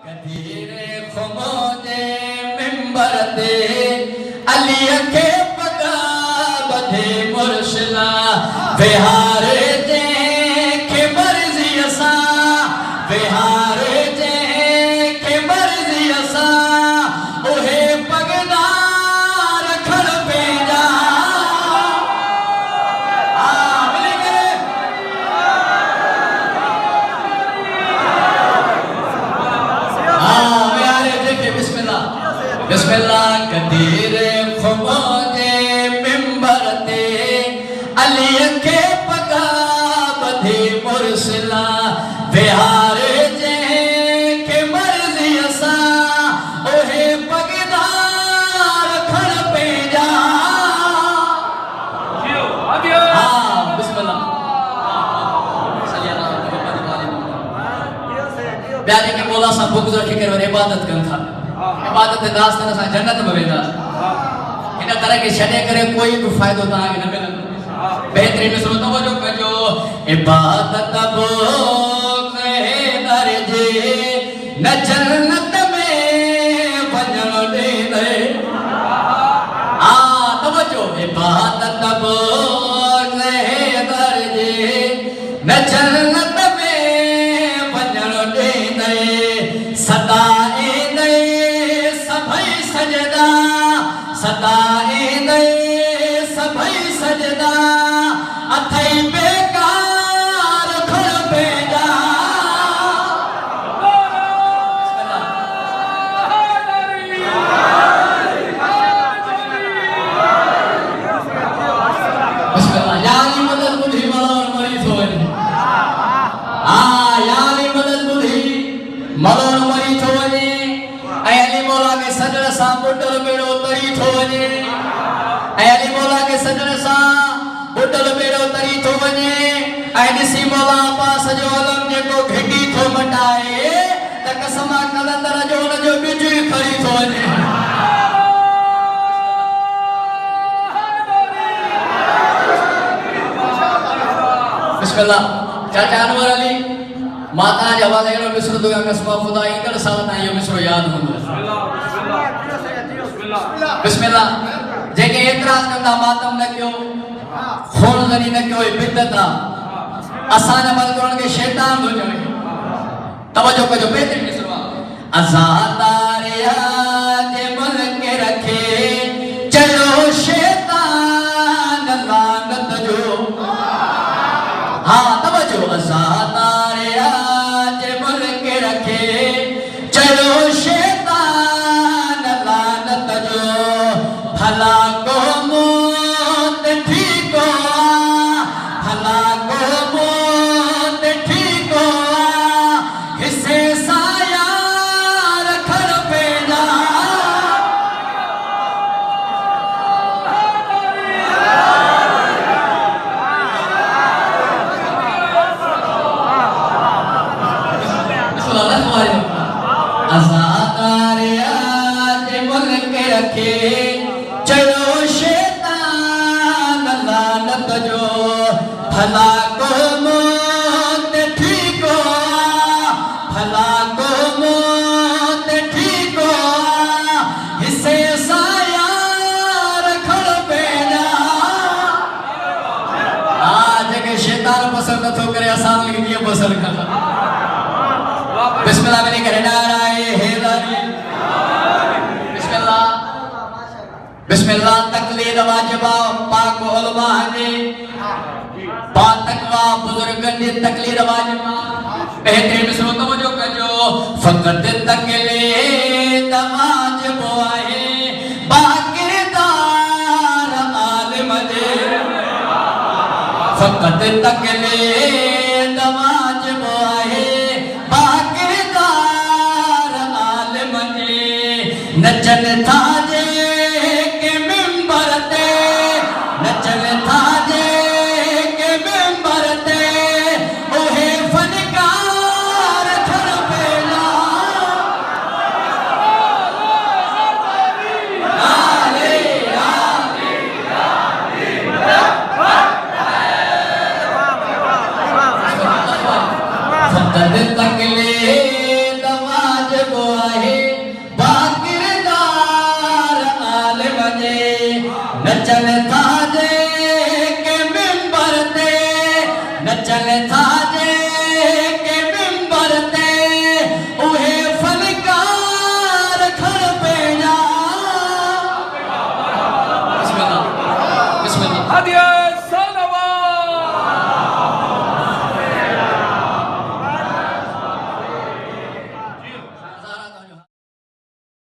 कदीरे खुमोदे मिंबर दे अली के पगा बधे मुर्शला बिहारे जे के मर्जी असा बिहारे जे के मर्जी असा ओहे पगदा रखण पेजा बिस्मिल्लाह कदीरे खुमोदे मिंबर ते अली के पगा बधे मुर्सला बिहारे जे के मर्जी असा ओहे पगदा रखण पेजा बिस्मिल्लाह प्यारे के मौला सा बुग़्ज़ रखी करे इबादत कन था इबादत दास तरह सा जन्नत में वेंदा इन तरह के छडे करे कोई भी फायदो ता न मिलंदो बेहतरीन सुनो तवज्जो कजो इबादत बो कहे दर्जे न जन्नत में वजन दे दे तवज्जो इबादत बो कहे दर्जे न जन्नत में वजन दे दे सदाए सदाए दे सभई सजदा अथई बेकार खड़ पेजा बिस्मिल्लाह यानी मदद बुधी मलोन मरी थोनी यानी मदद बुधी मलोन मरी थोनी अली मौला के सजण सा बुटल बेड़ो तरी थो वने अली मौला के सजण सा बुटल बेड़ो तरी थो वने दिसी मौला पास जो अलम जेको घिटी थो मटाए त कसमा कलंदर जो न जो बिजली खड़ी थो वने बिस्मिल्लाह चाचा अनवर अली माता जवाल एरो मिस्र दुआ कसमा खुदा इंदर सावता यो मिस्र याद हुंदो बिस्मिल्लाह जेके एतराज कंदा मातम न कयो खून गनी न कयो बिदत असा न मल करण के शैतान हो जाए तवज्जो कजो बेहतरीन मिस्र अज़ादारिया जे मन के रखे चलो शैतान लानत जो तवज्जो अज़ादारिया जे मन के रखे चलो शैतान लानत जो भला को मौत ठीको भला को मौत ठीको हिस्से साया रखण पेजा अज़ादारिया जे मन के रखे चलो शैतान लानत जो भला को मौत ठीको भला को मौत ठीको हिस्से साया रखण पेजा जेके शैतान पसंद नथो करे असां खे पसंद कंदा बिस्मिल्लाह मेरे करे नाराए हैदरी बिस्मिल्लाह बिस्मिल्लाह तकलीद वाजिबा पाक उलमा ने पा तकवा बुजुर्गन ने तकलीद वाजिबा बेहतरीन सुनो तवज्जो कजो फकत तकलीद वाजिबो आहे बाकीदार आलिम दे फकत तकलीद वाजिबो आहे नचन था